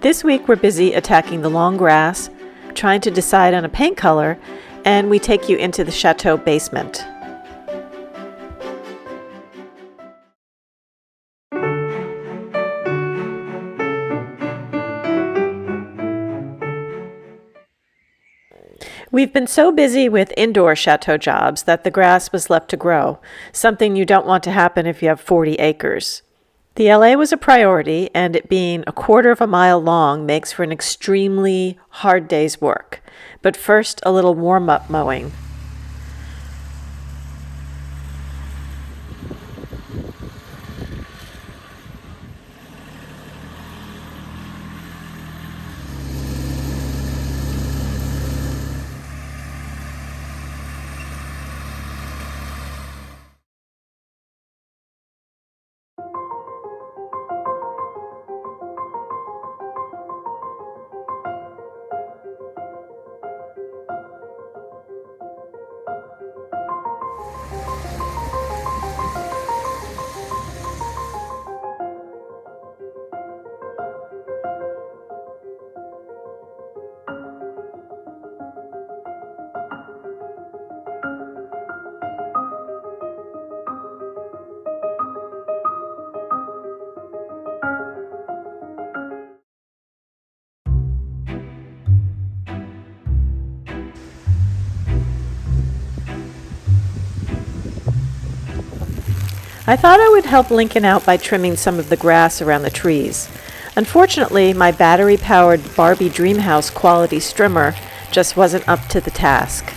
This week we're busy attacking the long grass, trying to decide on a paint color, and we take you into the chateau basement. We've been so busy with indoor chateau jobs that the grass was left to grow, something you don't want to happen if you have 40 acres. The LA was a priority, and it being a quarter of a mile long makes for an extremely hard day's work. But first, a little warm-up mowing. I thought I would help Lincoln out by trimming some of the grass around the trees. Unfortunately, my battery-powered Barbie Dreamhouse quality strimmer just wasn't up to the task.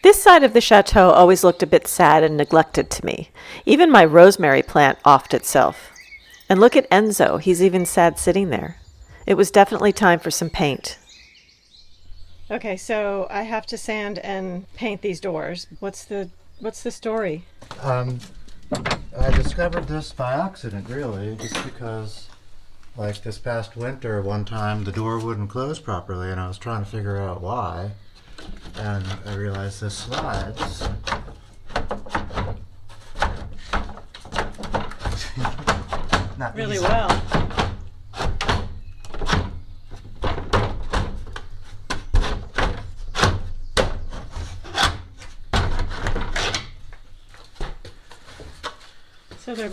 This side of the chateau always looked a bit sad and neglected to me. Even my rosemary plant offed itself. And look at Enzo, he's even sad sitting there. It was definitely time for some paint. Okay, so I have to sand and paint these doors. What's the story? I discovered this by accident, really, just because, like this past winter, one time the door wouldn't close properly, and I was trying to figure out why. And I realized this slides. Not really easy. well. So they're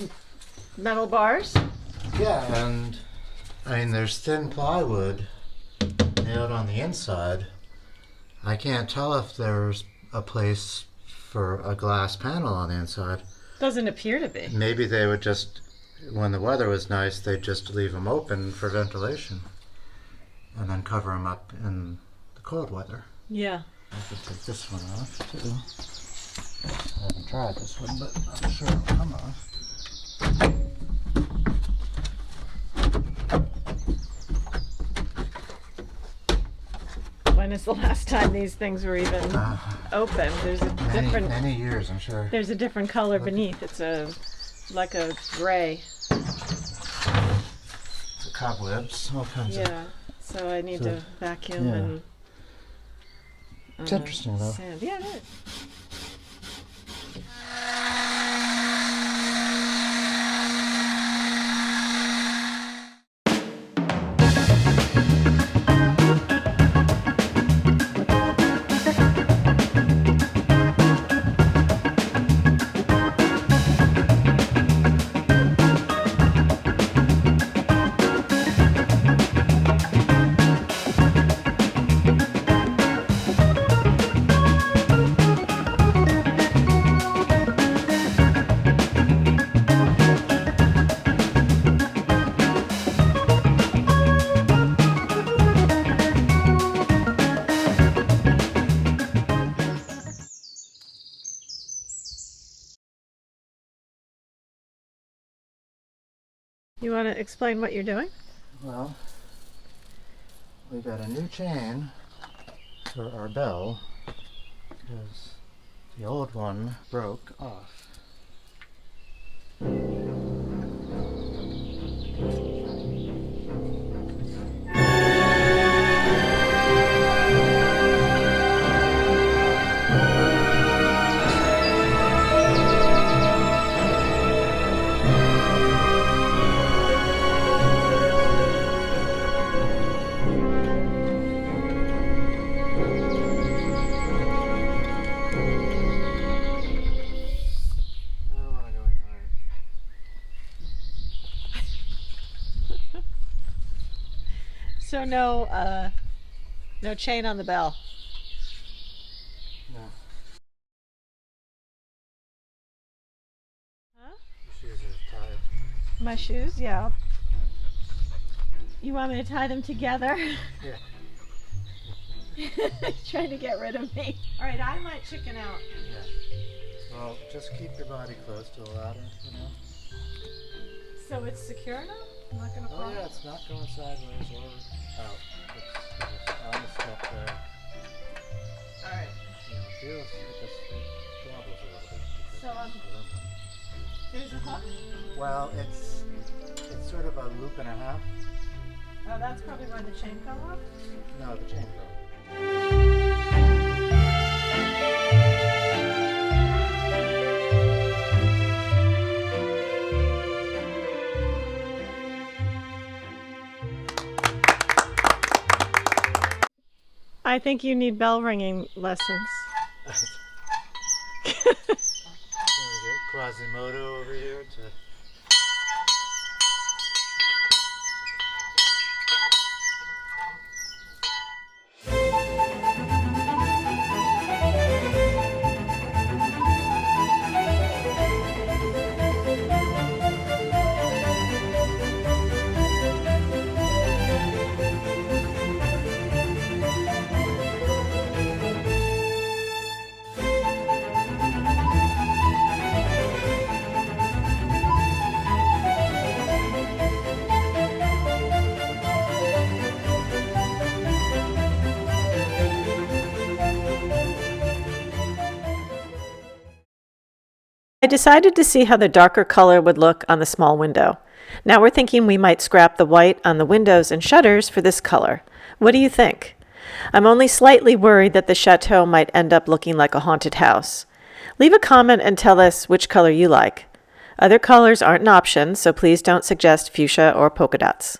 metal bars? Yeah, and I mean there's thin plywood nailed on the inside. I can't tell if there's a place for a glass panel on the inside. Doesn't appear to be. Maybe they would just, when the weather was nice, they'd just leave them open for ventilation and then cover them up in the cold weather. Yeah. I'll just take this one off too. I haven't tried this one, but I'm sure it'll come off. When is the last time these things were even open? There's a different many years, I'm sure. There's a different color beneath. It's like a gray. It's cobwebs, all kinds of. Yeah. So I need to vacuum and. It's interesting though. Sand. Yeah, it is. You want to explain what you're doing? Well, we got a new chain for our bell because the old one broke off. I don't want to go inside. So no chain on the bell. No. Huh? The shoes are tied. My shoes? Yeah. You want me to tie them together? Yeah. Trying to get rid of me. All right, I might chicken out. Yeah. Well, just keep your body close to the ladder, you know? So it's secure now? I'm not gonna fall? Oh yeah, it's not going sideways or out. It's on the step there. All right. You know, it wobbles a little bit. Because So, it's aluminum. There's a hook? Well, it's sort of a loop and a half. Oh, that's probably where the chain fell off. No, the chain broke. I think you need bell ringing lessons. Quasimodo over here to. I decided to see how the darker color would look on the small window. Now we're thinking we might scrap the white on the windows and shutters for this color. What do you think? I'm only slightly worried that the chateau might end up looking like a haunted house. Leave a comment and tell us which color you like. Other colors aren't an option, so please don't suggest fuchsia or polka dots.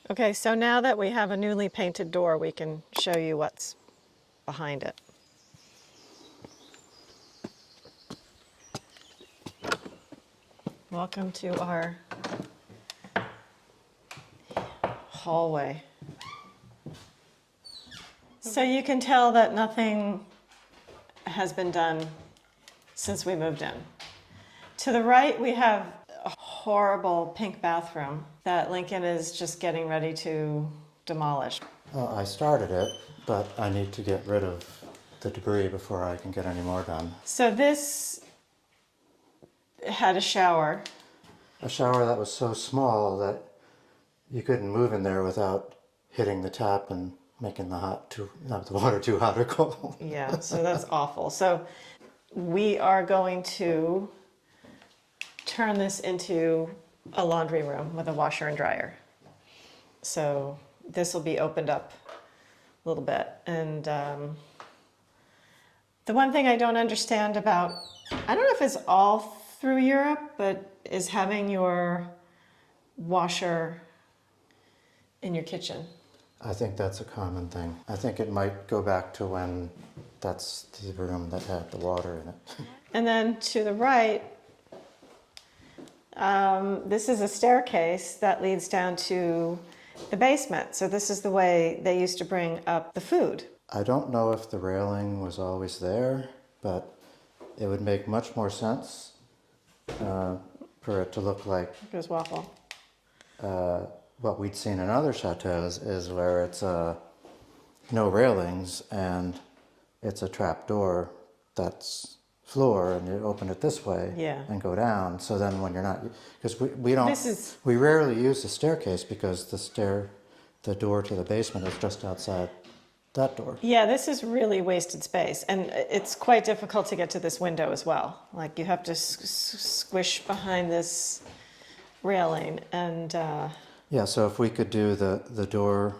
Okay, so now that we have a newly painted door, we can show you what's behind it. Welcome to our hallway. So you can tell that nothing has been done since we moved in. To the right, we have a horrible pink bathroom that Lincoln is just getting ready to demolish. Well, I started it, but I need to get rid of the debris before I can get any more done. So this had a shower. A shower that was so small that you couldn't move in there without hitting the tap and making the water too hot or cold. Yeah, so that's awful. So we are going to turn this into a laundry room with a washer and dryer. So this will be opened up a little bit. And the one thing I don't understand about, I don't know if it's all through Europe, but is having your washer in your kitchen. I think that's a common thing. I think it might go back to when that's the room that had the water in it. And then to the right, this is a staircase that leads down to the basement. So this is the way they used to bring up the food. I don't know if the railing was always there, but it would make much more sense for it to look like Goes waffle. what we'd seen in other chateaus, is where it's no railings and it's a trap door that's floor and you open it this way Yeah. and go down. So then when you're not, because we don't, This is- we rarely use the staircase because the door to the basement is just outside that door. Yeah, this is really wasted space, and it's quite difficult to get to this window as well. Like you have to squish behind this railing, and Yeah, so if we could do the door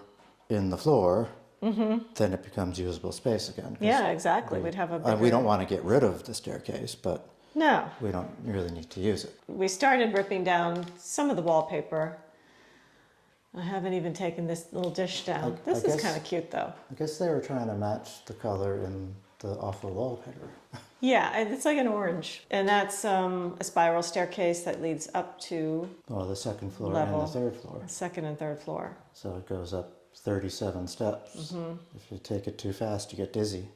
in the floor, then it becomes usable space again. 'Cause yeah, exactly. We'd have a bigger... we don't want to get rid of the staircase, but No, we don't really need to use it. we started ripping down some of the wallpaper. I haven't even taken this little dish down. This is guess- kind of cute, though. I guess they were trying to match the color in the awful wallpaper. Yeah, and it's like an orange, and that's a spiral staircase that leads up to Well, the second floor Level. and the third floor. the second and third floor. So it goes up 37 steps. If you take it too fast, you get dizzy.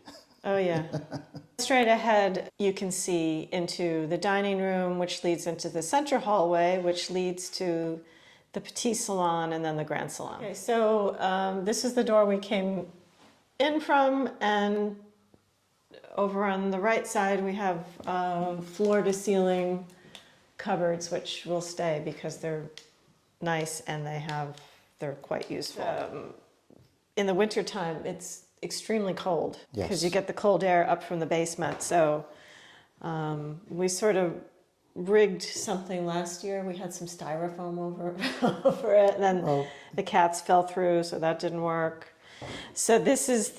Oh, yeah. Straight ahead, you can see into the dining room, which leads into the center hallway, which leads to the petite salon and then the grand salon. Okay, so this is the door we came in from, and over on the right side, we have floor-to-ceiling cupboards, which will stay because they're nice and they're quite useful. In the wintertime, it's extremely cold because Yes. you get the cold air up from the basement. So we sort of rigged something last year. We had some styrofoam over it, and then the cats fell through, so that didn't work. So this is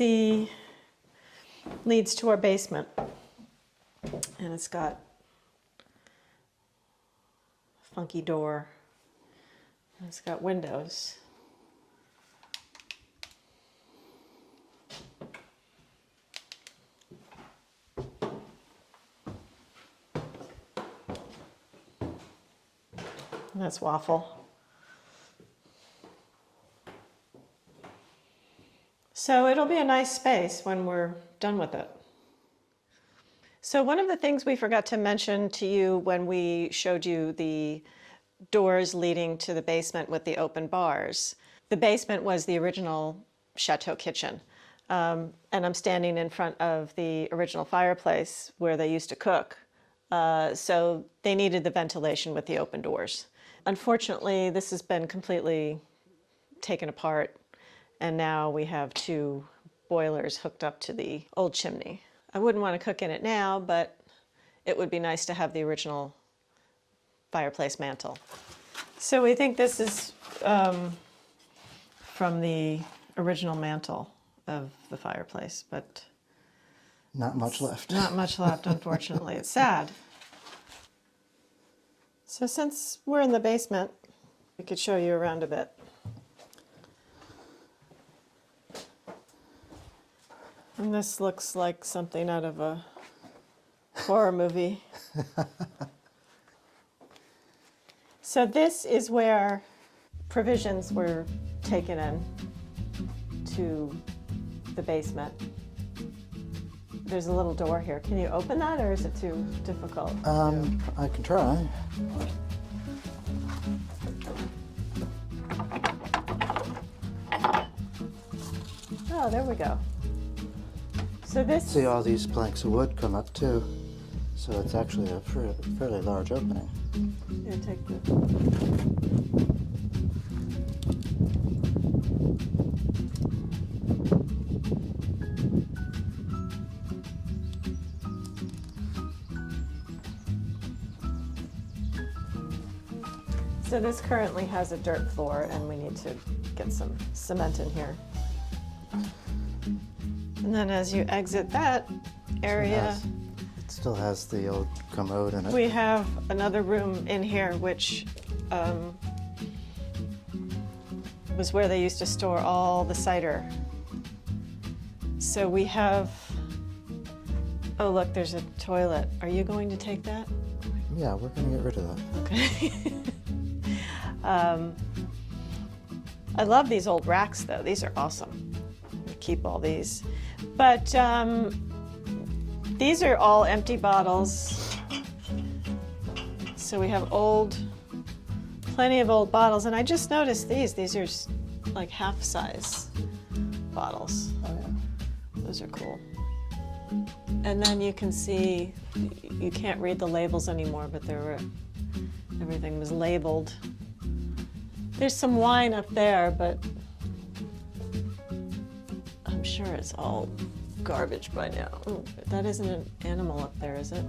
leads to our basement, and it's got a funky door. And it's got windows. And that's Waffle. So it'll be a nice space when we're done with it. So one of the things we forgot to mention to you when we showed you the doors leading to the basement with the open bars, the basement was the original Chateau kitchen. And I'm standing in front of the original fireplace where they used to cook. So they needed the ventilation with the open doors. Unfortunately, this has been completely taken apart, and now we have 2 boilers hooked up to the old chimney. I wouldn't want to cook in it now, but it would be nice to have the original fireplace mantle. So we think this is from the original mantle of the fireplace, but Not much left. not much left, unfortunately. It's sad. So since we're in the basement, we could show you around a bit. And this looks like something out of a horror movie. So this is where provisions were taken in to the basement. There's a little door here. Can you open that, or is it too difficult? I can try. Oh, there we go. So this, See, all these planks of wood come up too. So it's actually a fairly large opening. here, take the, so this currently has a dirt floor, and we need to get some cement in here. And then as you exit that area, It still has the old commode in it. we have another room in here, which was where they used to store all the cider. So we have, oh look, there's a toilet. Are you going to take that? Yeah, we're gonna get rid of that. Okay. I love these old racks though. These are awesome. I keep all these. But these are all empty bottles. So we have plenty of old bottles. And I just noticed these are like half size bottles. Oh yeah. Those are cool. And then you can see, you can't read the labels anymore, but everything was labeled. There's some wine up there, but I'm sure it's all garbage by now. Ooh, that isn't an animal up there, is it?